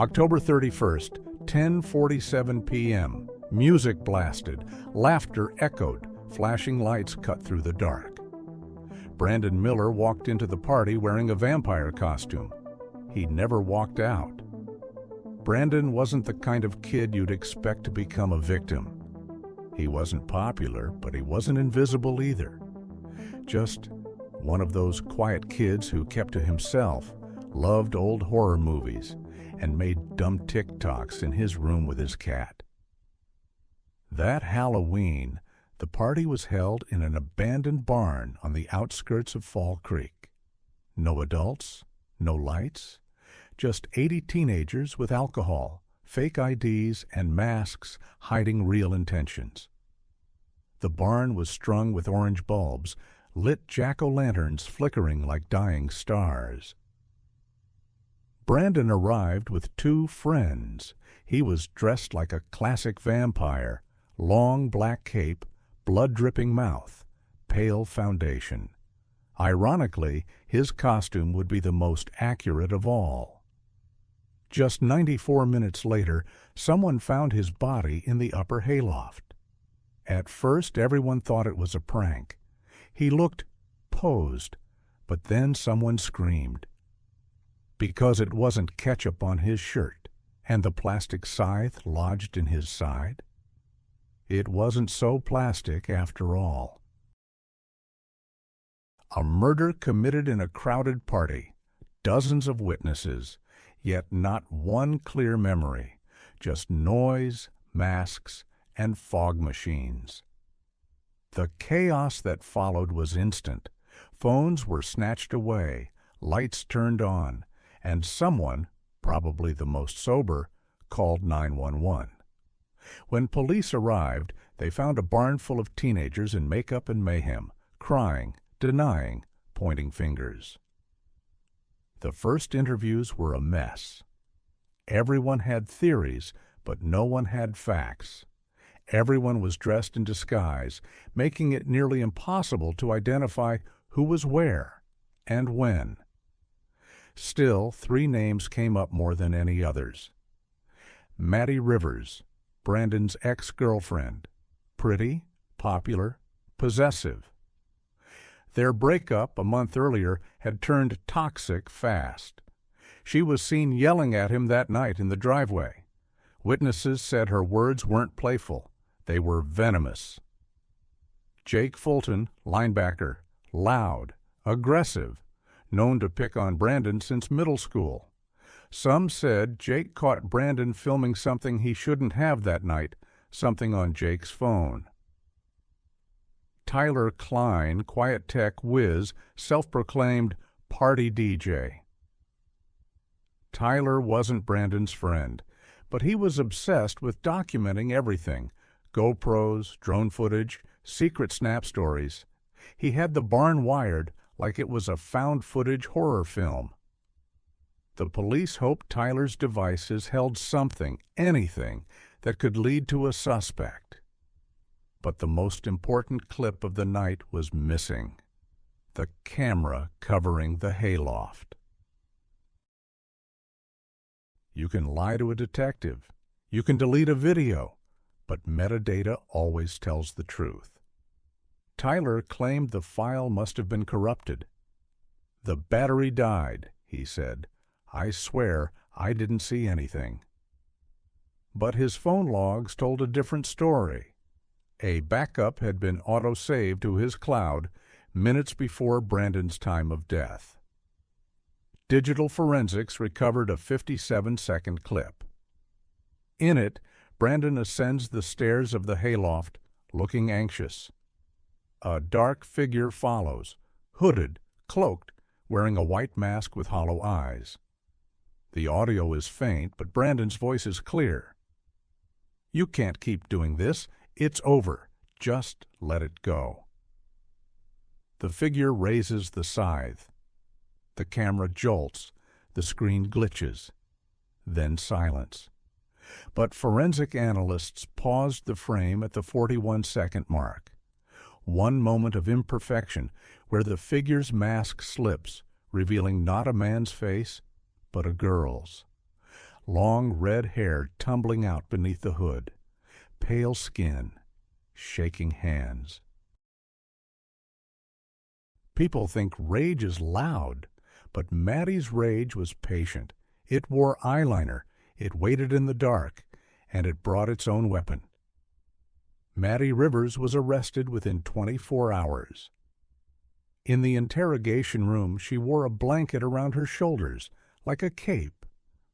October 31st, 10:47 p.m. Music blasted, laughter echoed, flashing lights cut through the dark. Brandon Miller walked into the party wearing a vampire costume. He never walked out. Brandon wasn't the kind of kid you'd expect to become a victim. He wasn't popular, but he wasn't invisible either. Just one of those quiet kids who kept to himself, loved old horror movies, and made dumb TikToks in his room with his cat. That Halloween, the party was held in an abandoned barn on the outskirts of Fall Creek. No adults, no lights, just 80 teenagers with alcohol, fake IDs, and masks hiding real intentions. The barn was strung with orange bulbs, lit jack-o'-lanterns flickering like dying stars. Brandon arrived with 2 friends. He was dressed like a classic vampire, long black cape, blood-dripping mouth, pale foundation. Ironically, his costume would be the most accurate of all. Just 94 minutes later, someone found his body in the upper hayloft. At first, everyone thought it was a prank. He looked posed, but then someone screamed. Because it wasn't ketchup on his shirt and the plastic scythe lodged in his side. It wasn't so plastic after all. A murder committed in a crowded party, dozens of witnesses, yet not one clear memory, just noise, masks, and fog machines. The chaos that followed was instant. Phones were snatched away, lights turned on, and someone, probably the most sober, called 911. When police arrived, they found a barn full of teenagers in makeup and mayhem, crying, denying, pointing fingers. The first interviews were a mess. Everyone had theories, but no one had facts. Everyone was dressed in disguise, making it nearly impossible to identify who was where and when. Still, 3 names came up more than any others. Maddie Rivers, Brandon's ex-girlfriend. Pretty, popular, possessive. Their breakup a month earlier had turned toxic fast. She was seen yelling at him that night in the driveway. Witnesses said her words weren't playful. They were venomous. Jake Fulton, linebacker, loud, aggressive, known to pick on Brandon since middle school. Some said Jake caught Brandon filming something he shouldn't have that night, something on Jake's phone. Tyler Klein, quiet tech whiz, self-proclaimed party DJ. Tyler wasn't Brandon's friend, but he was obsessed with documenting everything: GoPros, drone footage, secret snap stories. He had the barn wired like it was a found-footage horror film. The police hoped Tyler's devices held something, anything, that could lead to a suspect. But the most important clip of the night was missing: the camera covering the hayloft. You can lie to a detective. You can delete a video. But metadata always tells the truth. Tyler claimed the file must have been corrupted. "The battery died," he said. "I swear I didn't see anything." But his phone logs told a different story. A backup had been auto-saved to his cloud minutes before Brandon's time of death. Digital forensics recovered a 57-second clip. In it, Brandon ascends the stairs of the hayloft, looking anxious. A dark figure follows, hooded, cloaked, wearing a white mask with hollow eyes. The audio is faint, but Brandon's voice is clear. "You can't keep doing this. It's over. Just let it go." The figure raises the scythe. The camera jolts. The screen glitches. Then silence. But forensic analysts paused the frame at the 41-second mark. One moment of imperfection where the figure's mask slips, revealing not a man's face, but a girl's. long red hair tumbling out beneath the hood, pale skin, shaking hands. People think rage is loud, but Maddie's rage was patient. It wore eyeliner, it waited in the dark, and it brought its own weapon. Maddie Rivers was arrested within 24 hours. In the interrogation room, she wore a blanket around her shoulders, like a cape.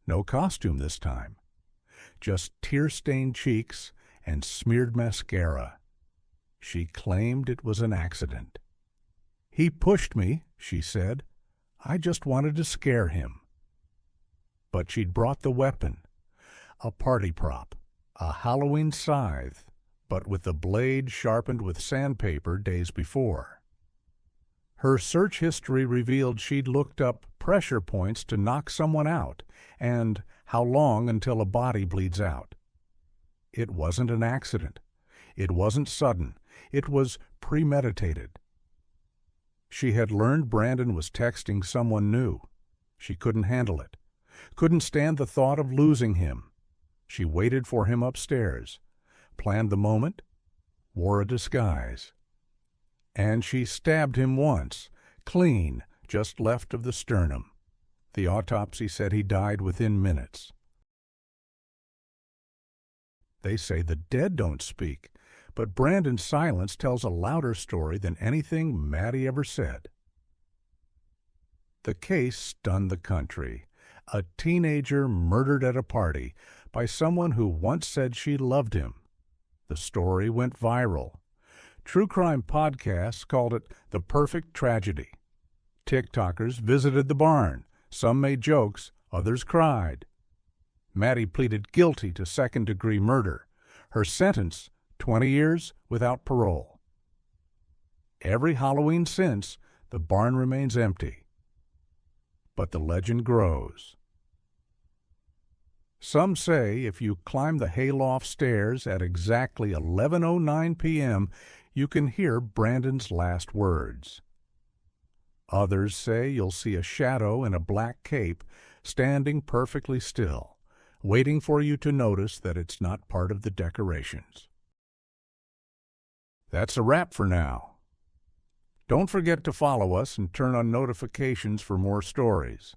No costume this time. Just tear-stained cheeks and smeared mascara. She claimed it was an accident. "He pushed me," she said. "I just wanted to scare him." But she'd brought the weapon, a party prop, a Halloween scythe, but with the blade sharpened with sandpaper days before. Her search history revealed she'd looked up pressure points to knock someone out and how long until a body bleeds out. It wasn't an accident. It wasn't sudden. It was premeditated. She had learned Brandon was texting someone new. She couldn't handle it, couldn't stand the thought of losing him. She waited for him upstairs, planned the moment, wore a disguise. And she stabbed him once, clean, just left of the sternum. The autopsy said he died within minutes. They say the dead don't speak, but Brandon's silence tells a louder story than anything Maddie ever said. The case stunned the country. A teenager murdered at a party by someone who once said she loved him. The story went viral. True crime podcasts called it the perfect tragedy. TikTokers visited the barn. Some made jokes, others cried. Maddie pleaded guilty to second-degree murder. Her sentence, 20 years without parole. Every Halloween since, the barn remains empty. But the legend grows. Some say if you climb the hayloft stairs at exactly 11:09 p.m., you can hear Brandon's last words. Others say you'll see a shadow in a black cape standing perfectly still, waiting for you to notice that it's not part of the decorations. That's a wrap for now. Don't forget to follow us and turn on notifications for more stories.